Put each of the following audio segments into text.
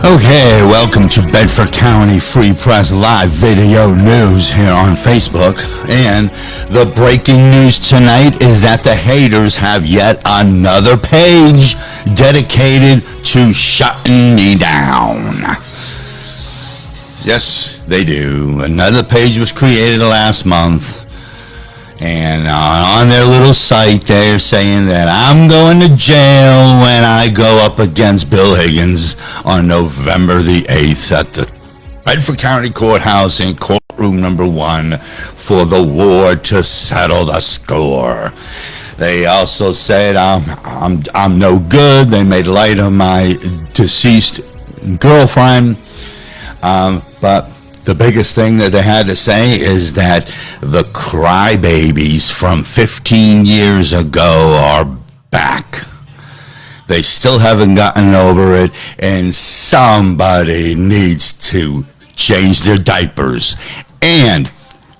Okay, welcome to Bedford County Free Press Live Video News here on Facebook. And the breaking news tonight is that the haters have yet another page dedicated to shutting me down. Yes, they do. Another page was created last month. And on their little site, they're saying that I'm going to jail when I go up against Bill Higgins on November the 8th at the Bedford County Courthouse in courtroom number 1 for the war to settle the score. They also said I'm no good. They made light of my deceased girlfriend, but the biggest thing that they had to say is that the crybabies from 15 years ago are back. They still haven't gotten over it, and somebody needs to change their diapers. And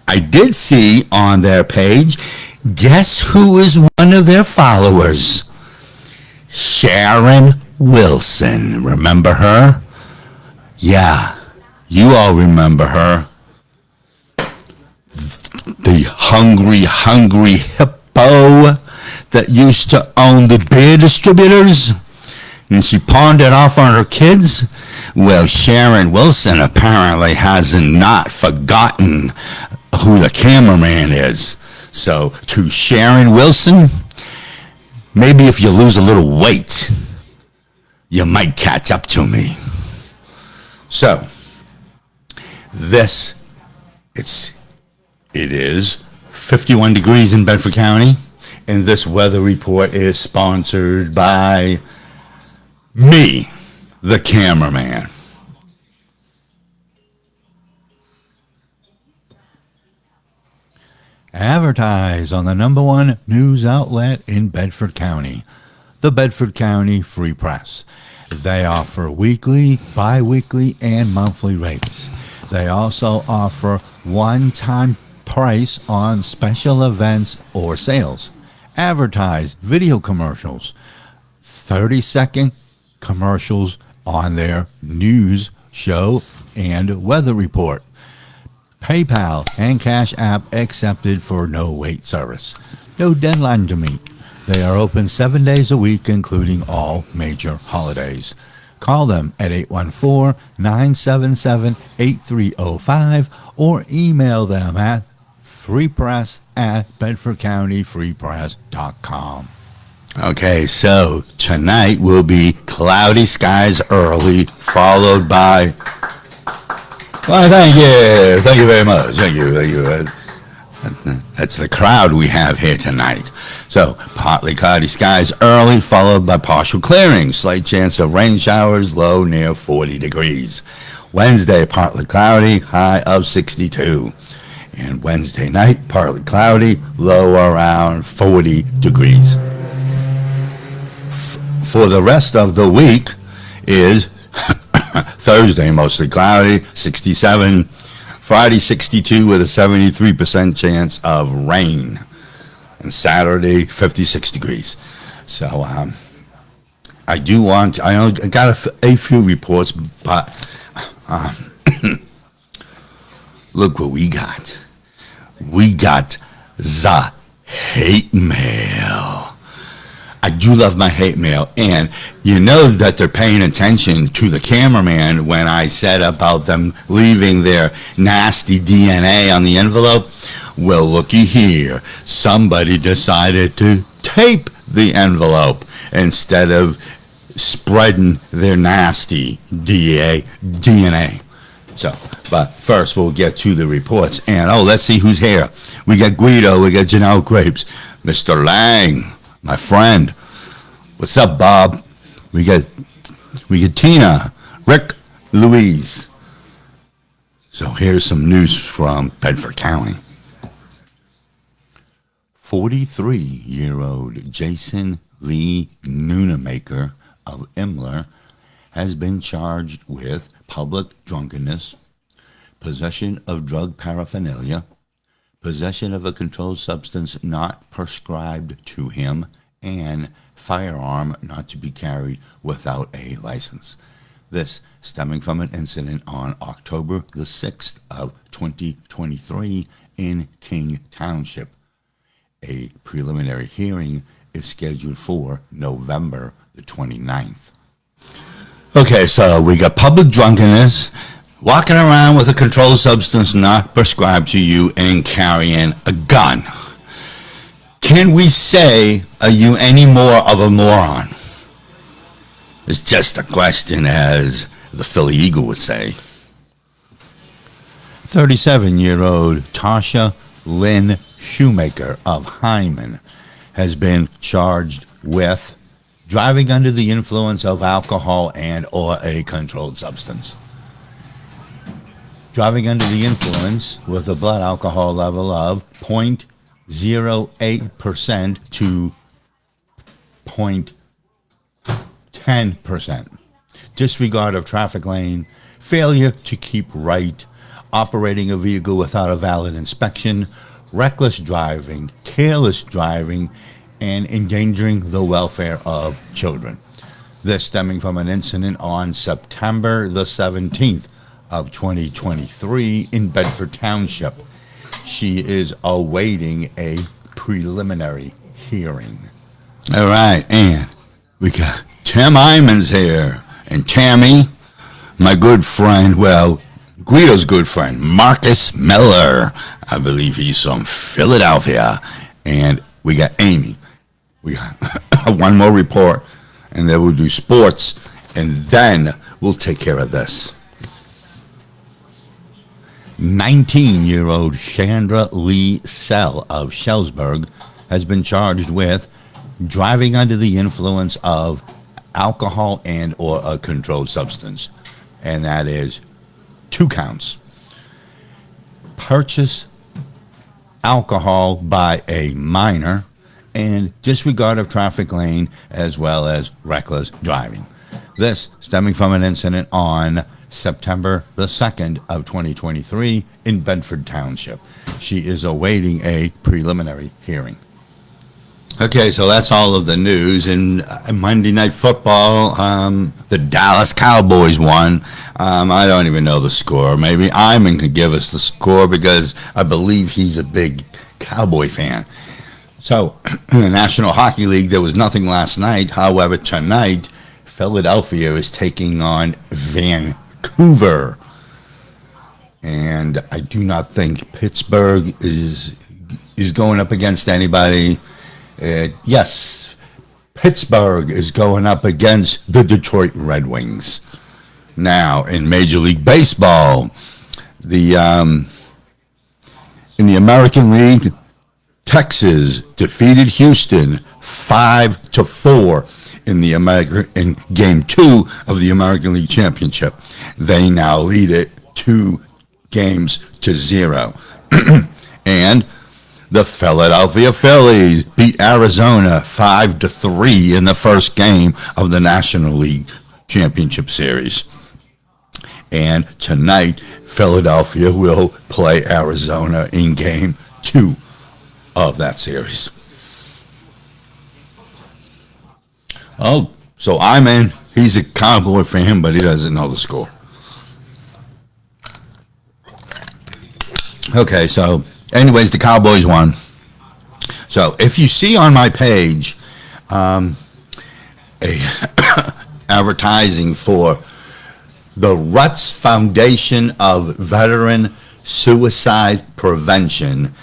I did see on their page, guess who is one of their followers? Sharon Wilson. Remember her? Yeah. You all remember her. The hungry hippo that used to own the beer distributors, and she pawned it off on her kids. Well, Sharon Wilson apparently has not forgotten who the cameraman is. So to Sharon Wilson, maybe if you lose a little weight, you might catch up to me. So it is 51 degrees in Bedford County, and this weather report is sponsored by me, the cameraman. Advertise on the #1 news outlet in Bedford County, the Bedford County Free Press. They offer weekly, bi-weekly, and monthly rates. They also offer one-time price on special events or sales. Advertise video commercials, 30-second commercials on their news show and weather report. PayPal and Cash App accepted for no-wait service. No deadline to meet. They are open 7 days a week, including all major holidays. Call them at 814-977-8305 or email them at freepress@bedfordcountyfreepress.com. Okay, so tonight will be cloudy skies early, followed by... Well, thank you. Thank you very much. Thank you. That's the crowd we have here tonight. So, partly cloudy skies early, followed by partial clearing. Slight chance of rain showers, low near 40 degrees. Wednesday, partly cloudy, high of 62. And Wednesday night, partly cloudy, low around 40 degrees. For the rest of the week is Thursday, mostly cloudy, 67. Friday, 62 with a 73% chance of rain. And Saturday, 56 degrees. So I got a few reports, but look what we got. We got the hate mail. I do love my hate mail, and you know that they're paying attention to the cameraman when I said about them leaving their nasty DNA on the envelope. Well, looky here. Somebody decided to tape the envelope instead of spreading their nasty DNA. So, but first we'll get to the reports, and let's see who's here. We got Guido, we got Janelle Crepes, Mr. Lang, my friend. What's up, Bob? We got Tina, Rick, Louise. So here's some news from Bedford County. 43-year-old Jason Lee Noonamaker of Imler has been charged with public drunkenness, possession of drug paraphernalia, possession of a controlled substance not prescribed to him, and firearm not to be carried without a license. This stemming from an incident on October the 6th of 2023 in King Township. A preliminary hearing is scheduled for November the 29th. Okay, so we got public drunkenness, walking around with a controlled substance not prescribed to you, and carrying a gun. Can we say, are you any more of a moron? It's just a question, as the Philly Eagle would say. 37-year-old Tasha Lynn Shoemaker of Hyman has been charged with driving under the influence of alcohol and or a controlled substance. Driving under the influence with a blood alcohol level of 0.08% to 0.10%. Disregard of traffic lane, failure to keep right, operating a vehicle without a valid inspection, reckless driving, careless driving, and endangering the welfare of children. This stemming from an incident on September the 17th of 2023 in Bedford Township. She is awaiting a preliminary hearing. All right, and we got Tim Imons here. And Tammy, my good friend, well, Guido's good friend, Marcus Miller. I believe he's from Philadelphia. And we got Amy. We got one more report, and then we'll do sports, and then we'll take care of this. 19-year-old Chandra Lee Sell of Shellsburg has been charged with driving under the influence of alcohol and or a controlled substance, and that is 2 counts. Purchase alcohol by a minor and disregard of traffic lane, as well as reckless driving. This stemming from an incident on September the 2nd of 2023 in Bedford Township. She is awaiting a preliminary hearing. Okay, so that's all of the news. And Monday Night Football, the Dallas Cowboys won. I don't even know the score. Maybe Iman could give us the score because I believe he's a big Cowboy fan. So, in the National Hockey League, there was nothing last night. However, tonight, Philadelphia is taking on Vancouver. And I do not think Pittsburgh is going up against anybody. Yes, Pittsburgh is going up against the Detroit Red Wings. Now, in Major League Baseball, in the American League, Texas defeated Houston 5-4 in Game 2 of the American League Championship. They now lead it 2-0. And the Philadelphia Phillies beat Arizona 5-3 in the first game of the National League Championship Series. And tonight, Philadelphia will play Arizona in Game 2 of that series. Oh, so he's a Cowboy fan, but he doesn't know the score. Okay, so anyways, the Cowboys won. So if you see on my page a advertising for the Ruts Foundation of Veteran Suicide Prevention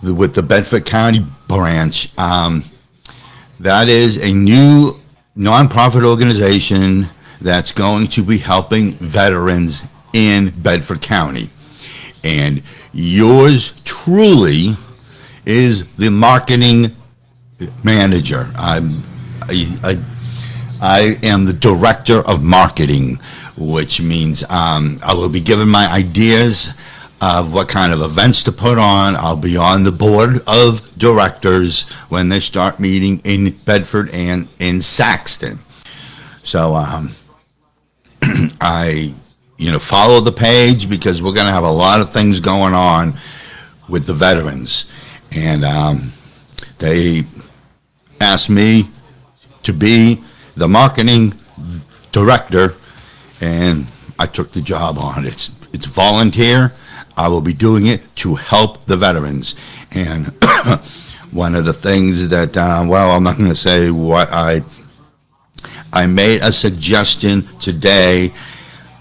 with the Bedford County branch, that is a new nonprofit organization that's going to be helping veterans in Bedford County. And yours truly is the marketing manager. I am the director of marketing, which means I will be given my ideas of what kind of events to put on. I'll be on the board of directors when they start meeting in Bedford and in Saxton. So I follow the page because we're going to have a lot of things going on with the veterans. And they asked me to be the marketing director and I took the job on. It's volunteer. I will be doing it to help the veterans. And one of the things that, well, I'm not going to say what I made a suggestion today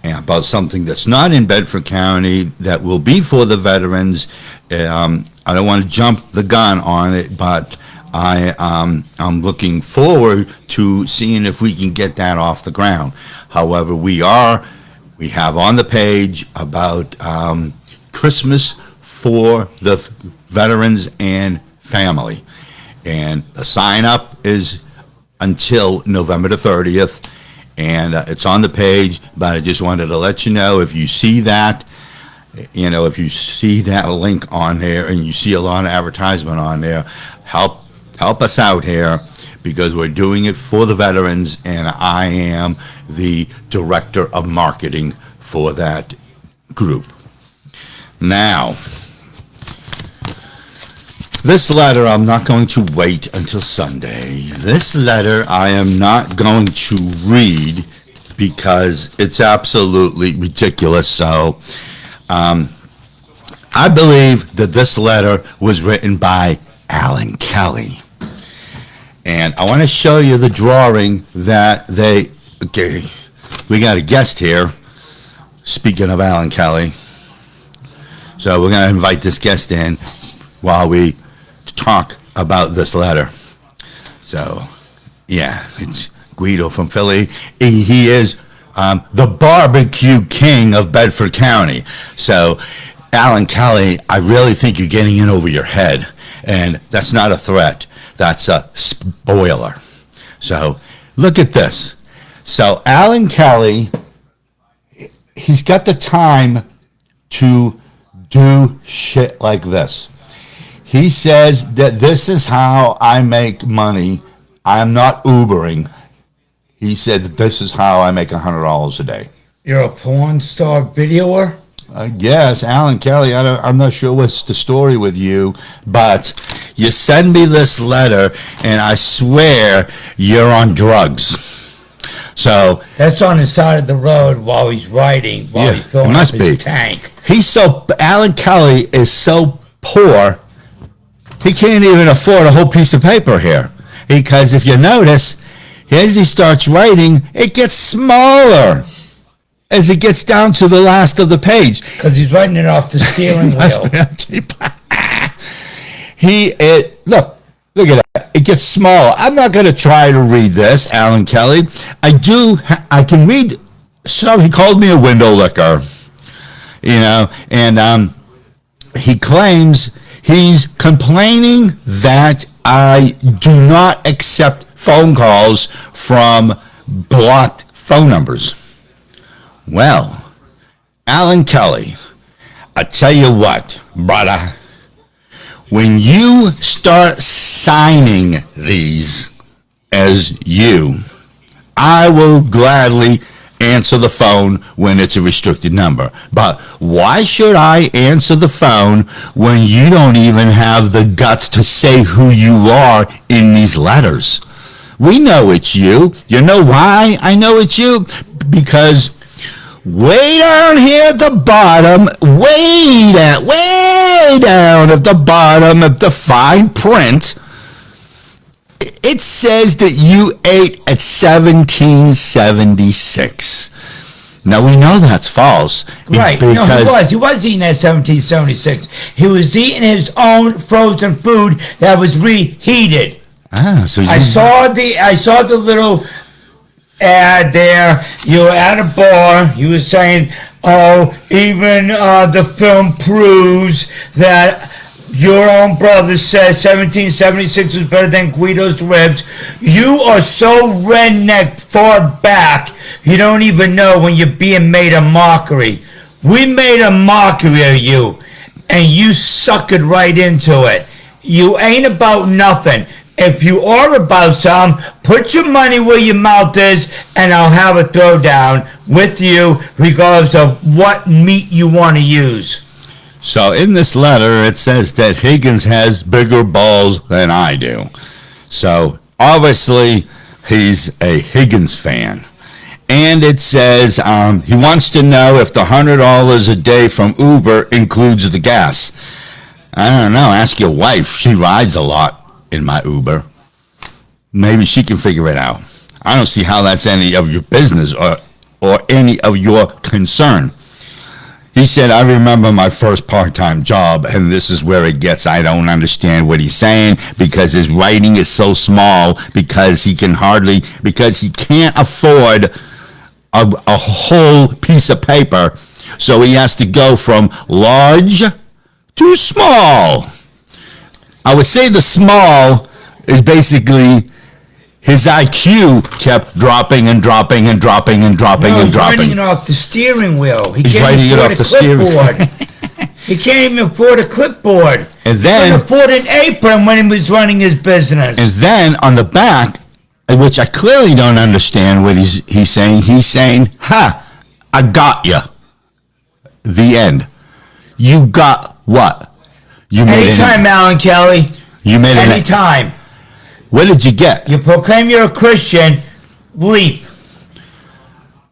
about something that's not in Bedford County that will be for the veterans. I don't want to jump the gun on it, but I'm looking forward to seeing if we can get that off the ground. However, we have on the page about Christmas for the veterans and family, and the sign up is until November the 30th, and it's on the page. But I just wanted to let you know, if you see that, if you see that link on there and you see a lot of advertisement on there, help us out here, because we're doing it for the veterans, and I am the director of marketing for that group. Now, this letter, I'm not going to wait until Sunday. This letter I am not going to read because it's absolutely ridiculous. So, I believe that this letter was written by Alan Kelly. And I want to show you the drawing that okay, we got a guest here, speaking of Alan Kelly. So we're going to invite this guest in while we talk about this letter. So, yeah, it's Guido from Philly. He is the barbecue king of Bedford County. So, Alan Kelly, I really think you're getting in over your head. And that's not a threat. That's a spoiler. So, look at this. So, Alan Kelly, he's got the time to do shit like this. He says that this is how I make money. I'm not Ubering. He said that this is how I make $100 a day. You're a porn star videoer? I guess, Alan Kelly, I'm not sure what's the story with you, but you send me this letter, and I swear you're on drugs. So that's on the side of the road while he's riding, while he's filling up his tank. Alan Kelly is so poor, he can't even afford a whole piece of paper here. Because if you notice, as he starts writing, it gets smaller as it gets down to the last of the page. Because he's writing it off the steering wheel. Look at that. It gets smaller. I'm not going to try to read this, Alan Kelly. I can read. So he called me a window licker, and he claims he's complaining that I do not accept phone calls from blocked phone numbers. Well, Alan Kelly, I tell you what, brother, when you start signing these as you, I will gladly answer the phone when it's a restricted number. But why should I answer the phone when you don't even have the guts to say who you are in these letters? We know it's you. You know why I know it's you? Because way down here at the bottom, way down at the bottom of the fine print, it says that you ate at 1776. Now, we know that's false. Right. No, he was eating at 1776. He was eating his own frozen food that was reheated. So I saw the little ad there. You were at a bar. You were saying, even the film proves that your own brother says 1776 is better than Guido's ribs. You are so redneck far back, you don't even know when you're being made a mockery. We made a mockery of you, and you suckered right into it. You ain't about nothing. If you are about some, put your money where your mouth is, and I'll have a throwdown with you, regardless of what meat you want to use. So in this letter, it says that Higgins has bigger balls than I do. So obviously, he's a Higgins fan. And it says he wants to know if the $100 a day from Uber includes the gas. I don't know. Ask your wife. She rides a lot in my Uber. Maybe she can figure it out. I don't see how that's any of your business or any of your concern. He said, I remember my first part-time job, and this is where it gets, I don't understand what he's saying, because his writing is so small, because he can't afford a whole piece of paper, so he has to go from large to small. I would say the small is basically his IQ kept dropping and dropping and dropping and dropping and dropping. He's writing it off the steering wheel. He's writing it off the steering wheel. He can't even afford a clipboard. And then he couldn't afford an apron when he was running his business. And then on the back, which I clearly don't understand what he's saying. He's saying, "Ha, I got you." The end. You got what? You made anytime, Alan Kelly. You made it anytime. What did you get? You proclaim you're a Christian. Leap.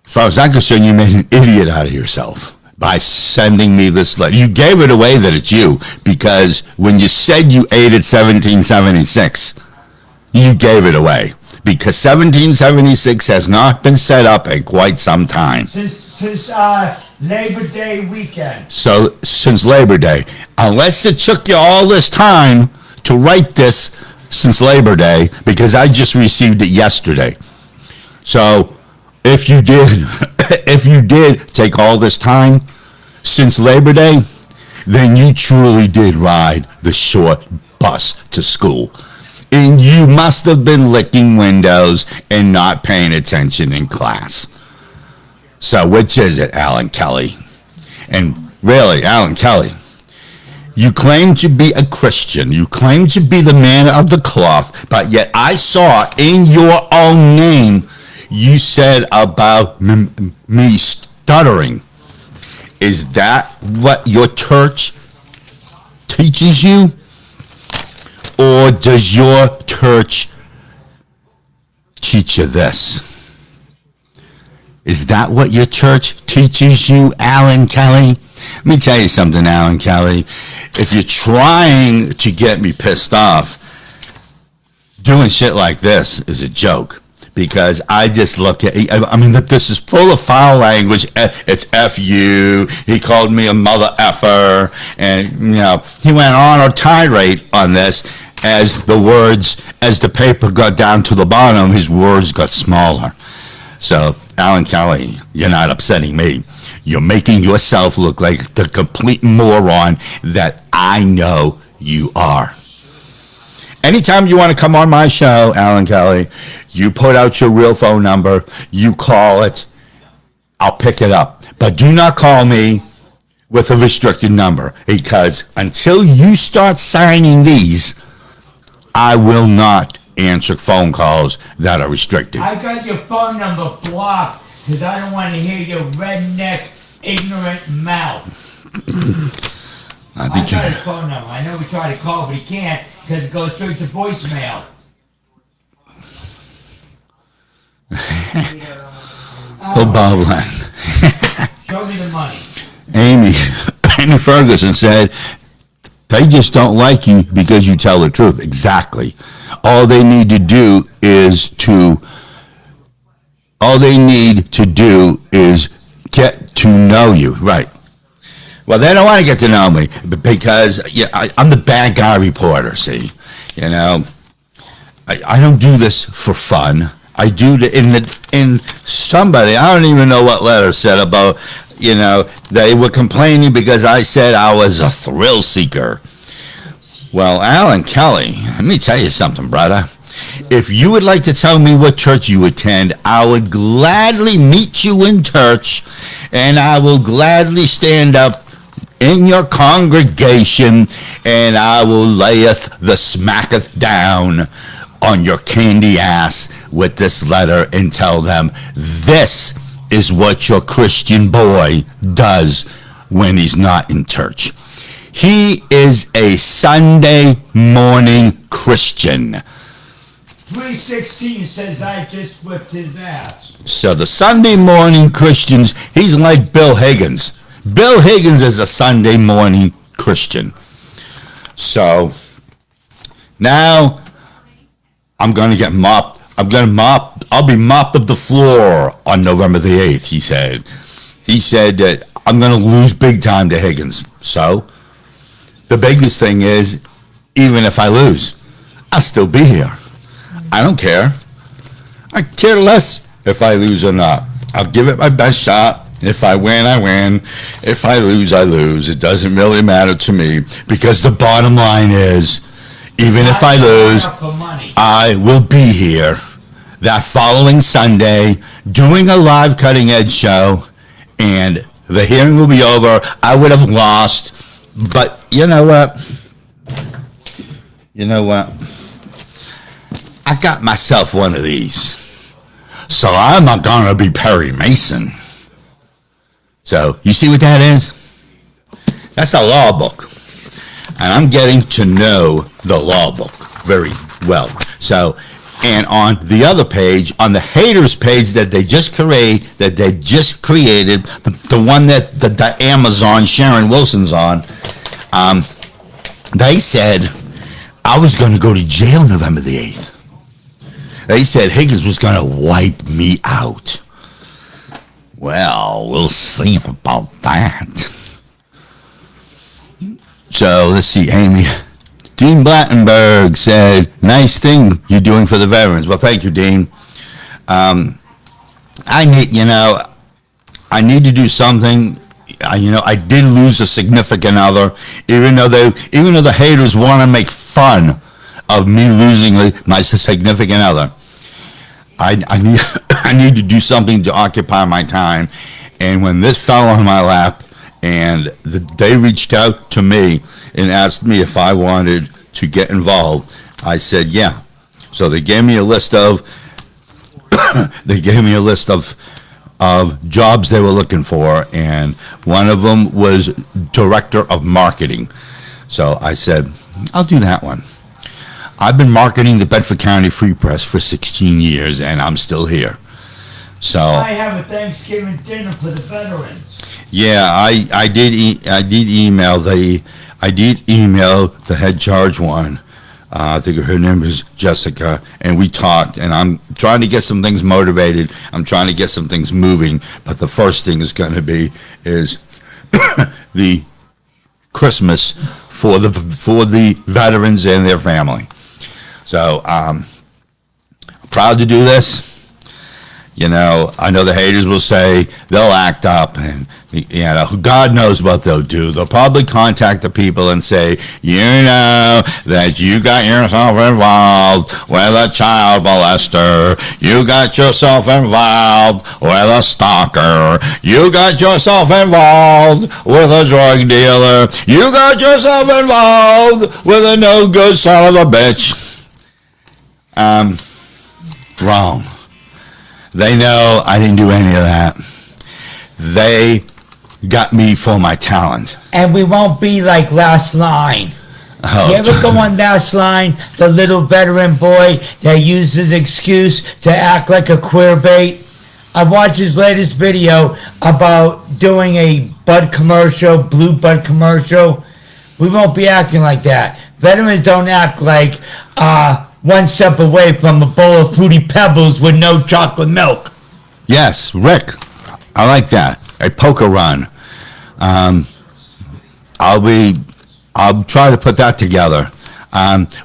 As far as I'm concerned, you made an idiot out of yourself by sending me this letter. You gave it away that it's you, because when you said you aided 1776, you gave it away. Because 1776 has not been set up in quite some time. Since Labor Day weekend. So, since Labor Day. Unless it took you all this time to write this since Labor Day, because I just received it yesterday. So, if you did take all this time since Labor Day, then you truly did ride the short bus to school. And you must have been licking windows and not paying attention in class. So which is it, Alan Kelly? And really, Alan Kelly, you claim to be a Christian. You claim to be the man of the cloth, but yet I saw in your own name you said about me stuttering. Is that what your church teaches you? Or does your church teach you this? Is that what your church teaches you, Alan Kelly? Let me tell you something, Alan Kelly. If you're trying to get me pissed off, doing shit like this is a joke. Because I just look at, this is full of foul language. It's F you. He called me a mother effer. And, he went on a tirade on this as the paper got down to the bottom, his words got smaller. So, Alan Kelly, you're not upsetting me. You're making yourself look like the complete moron that I know you are. Anytime you want to come on my show, Alan Kelly, you put out your real phone number, you call it, I'll pick it up. But do not call me with a restricted number, because until you start signing these, I will not answer phone calls that are restricted. I got your phone number blocked because I don't want to hear your redneck, ignorant mouth. I got his phone number. I know we tried to call, but he can't because it goes straight to voicemail. Oh, Bob Len. Show me the money. Amy Ferguson said, they just don't like you because you tell the truth. Exactly. All they need to do is get to know you. Right. Well, they don't want to get to know me because I'm the bad guy reporter, see. I don't do this for fun. I do in somebody, I don't even know what letter said about, they were complaining because I said I was a thrill seeker. Well, Alan Kelly, let me tell you something, brother. If you would like to tell me what church you attend, I would gladly meet you in church, and I will gladly stand up in your congregation, and I will layeth the smacketh down on your candy ass with this letter and tell them this is what your Christian boy does when he's not in church. He is a Sunday morning Christian. 3:16 says I just whipped his ass. So the Sunday morning Christians, he's like Bill Higgins. Bill Higgins is a Sunday morning Christian. So now I'm going to get mopped. I'll be mopped up the floor on November the 8th, he said. He said that I'm going to lose big time to Higgins. So the biggest thing is, even if I lose, I'll still be here. I don't care. I care less if I lose or not. I'll give it my best shot. If I win, I win. If I lose, I lose. It doesn't really matter to me, because the bottom line is, even if I lose, I will be here that following Sunday doing a live cutting edge show, and the hearing will be over. I would have lost, but you know what? I got myself one of these. So I'm not going to be Perry Mason. So you see what that is? That's a law book. And I'm getting to know the law book very well. So, and on the other page, on the haters page that they just created, the one that the Amazon Sharon Wilson's on, they said I was going to go to jail November the 8th. They said Higgins was going to wipe me out. Well, we'll see about that. So, let's see, Amy. Dean Blattenberg said, nice thing you're doing for the veterans. Well, thank you, Dean. I need to do something. I did lose a significant other, even though the haters want to make fun of me losing my significant other. I need to do something to occupy my time. And when this fell on my lap, and they reached out to me and asked me if I wanted to get involved, I said yeah. So they gave me a list of jobs they were looking for, and one of them was director of marketing. So I said, I'll do that one. I've been marketing the Bedford County Free Press for 16 years, and I'm still here. So I have a Thanksgiving dinner for the veterans. Yeah, I did email the head charge one. I think her name is Jessica, and we talked, and I'm trying to get some things motivated. I'm trying to get some things moving, but the first thing is going to be the Christmas for the veterans and their family. So I'm proud to do this. I know the haters will say they'll act up, and God knows what they'll do. They'll probably contact the people and say, that you got yourself involved with a child molester. You got yourself involved with a stalker. You got yourself involved with a drug dealer. You got yourself involved with a no good son of a bitch. Wrong. They know I didn't do any of that. They got me for my talent. And we won't be like Last Line. Oh. You ever go on Last Line, the little veteran boy that used his excuse to act like a queer bait? I watched his latest video about doing a Bud commercial, blue Bud commercial. We won't be acting like that. Veterans don't act like one step away from a bowl of Fruity Pebbles with no chocolate milk. Yes, Rick. I like that. A poker run. I'll try to put that together.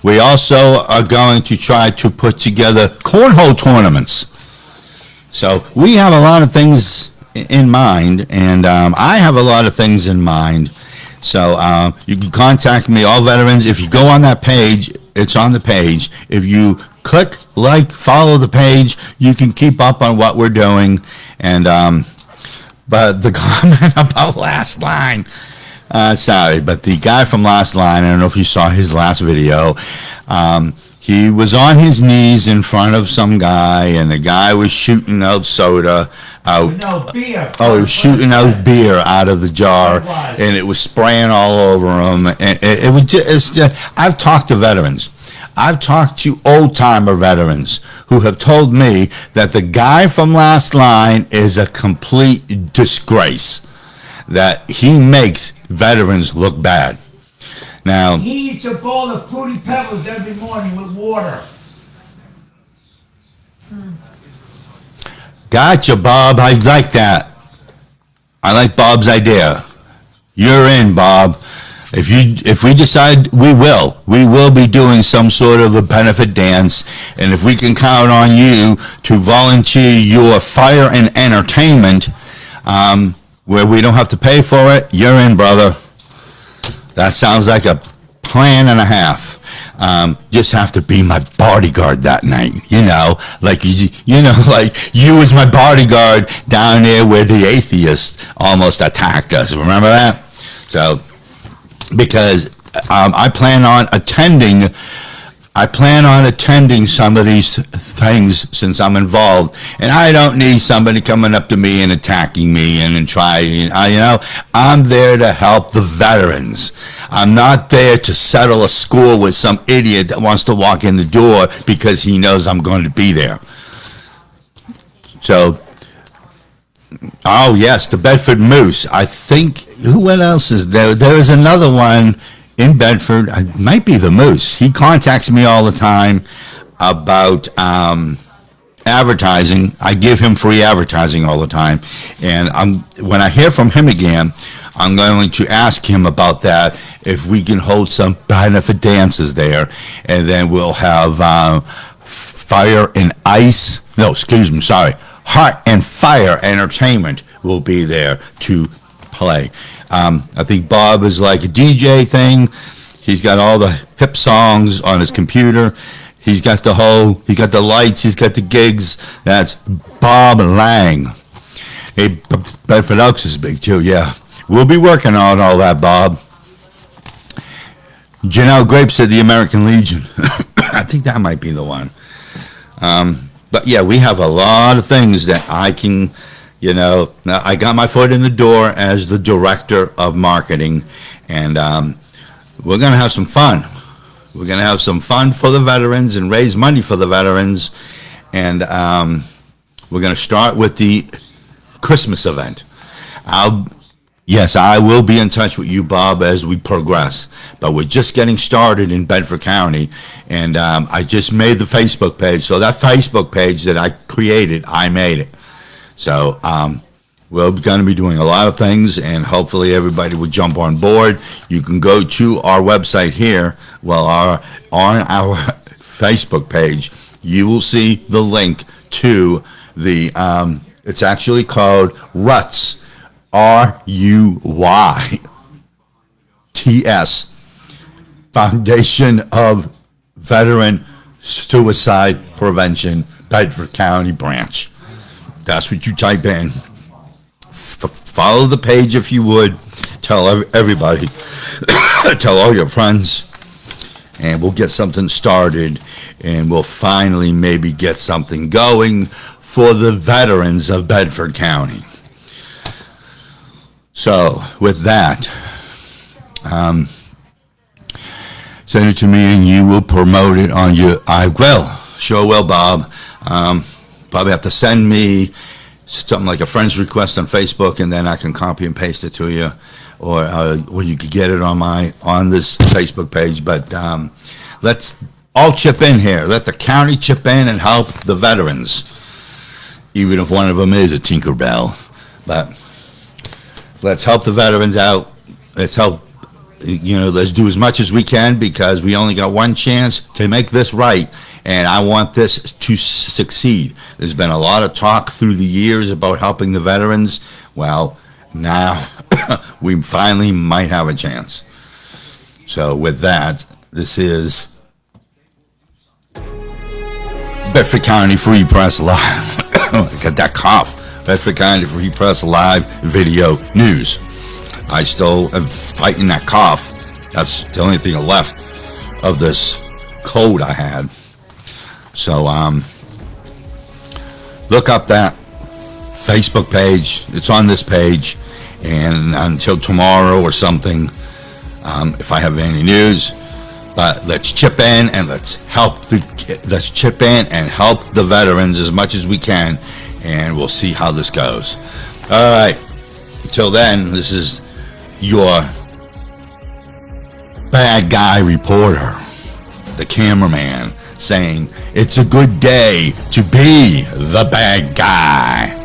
We also are going to try to put together cornhole tournaments. So we have a lot of things in mind, and I have a lot of things in mind. So you can contact me, all veterans. If you go on that page, it's on the page. If you click, follow the page, you can keep up on what we're doing. And but the comment about Last Line, sorry, but the guy from Last Line, I don't know if you saw his last video. He was on his knees in front of some guy, and the guy was shooting out soda out. No, beer. Oh, he was shooting out beer out of the jar, and it was spraying all over him. And it was just, I've talked to veterans. I've talked to old-timer veterans who have told me that the guy from Last Line is a complete disgrace, that he makes veterans look bad. Now, He eats a bowl of Fruity Pebbles every morning with water. gotcha, Bob. I like that. I like Bob's idea. You're in, Bob. If we decide we will be doing some sort of a benefit dance, and if we can count on you to volunteer your fire and entertainment, where we don't have to pay for it, you're in, brother. That sounds like a plan and a half. Just have to be my bodyguard that night, like like you was my bodyguard down there where the atheist almost attacked us. Remember that? So, because I plan on attending some of these things since I'm involved, and I don't need somebody coming up to me and attacking me and trying. I'm there to help the veterans. I'm not there to settle a score with some idiot that wants to walk in the door because he knows I'm going to be there. So, oh yes, the Bedford Moose. I think, what else is there? There is another one in Bedford. It might be the Moose. He contacts me all the time about advertising. I give him free advertising all the time, and when I hear from him again, I'm going to ask him about that, if we can hold some benefit dances there, and then we'll have Heart and Fire Entertainment will be there to play. I think Bob is like a DJ thing. He's got all the hip songs on his computer. He's got the lights, he's got the gigs. That's Bob Lang. Hey, Bedford Oaks is big too, yeah. We'll be working on all that, Bob. Janelle Grape said the American Legion. I think that might be the one. But yeah, we have a lot of things that I can, I got my foot in the door as the director of marketing, and we're going to have some fun. We're going to have some fun for the veterans and raise money for the veterans, and we're going to start with the Christmas event. Yes, I will be in touch with you, Bob, as we progress. But we're just getting started in Bedford County, and I just made the Facebook page. So that Facebook page that I created, I made it. So we're going to be doing a lot of things, and hopefully everybody will jump on board. You can go to our website here, on our Facebook page. You will see the link to the, it's actually called RUTS. RUYTS, Foundation of Veteran Suicide Prevention, Bedford County Branch. That's what you type in. Follow the page if you would. Tell everybody. Tell all your friends. And we'll get something started. And we'll finally maybe get something going for the veterans of Bedford County. So, with that, send it to me and you will promote it on your, I will, sure will, Bob. Probably have to send me something like a friend's request on Facebook, and then I can copy and paste it to you, or you could get it on this Facebook page. But let's all chip in here. Let the county chip in and help the veterans, even if one of them is a Tinkerbell. But let's help the veterans out. Let's help, let's do as much as we can, because we only got one chance to make this right, and I want this to succeed. There's been a lot of talk through the years about helping the veterans. Well, now we finally might have a chance. So with that, this is Bedford County Free Press Live. I got that cough. Bedford County Free Press Live Video News. I still am fighting that cough. That's the only thing left of this cold I had. So, look up that Facebook page. It's on this page. And until tomorrow or something, if I have any news. But let's chip in and let's chip in and help the veterans as much as we can, and we'll see how this goes. All right. Until then, this is your bad guy reporter, the cameraman, saying it's a good day to be the bad guy.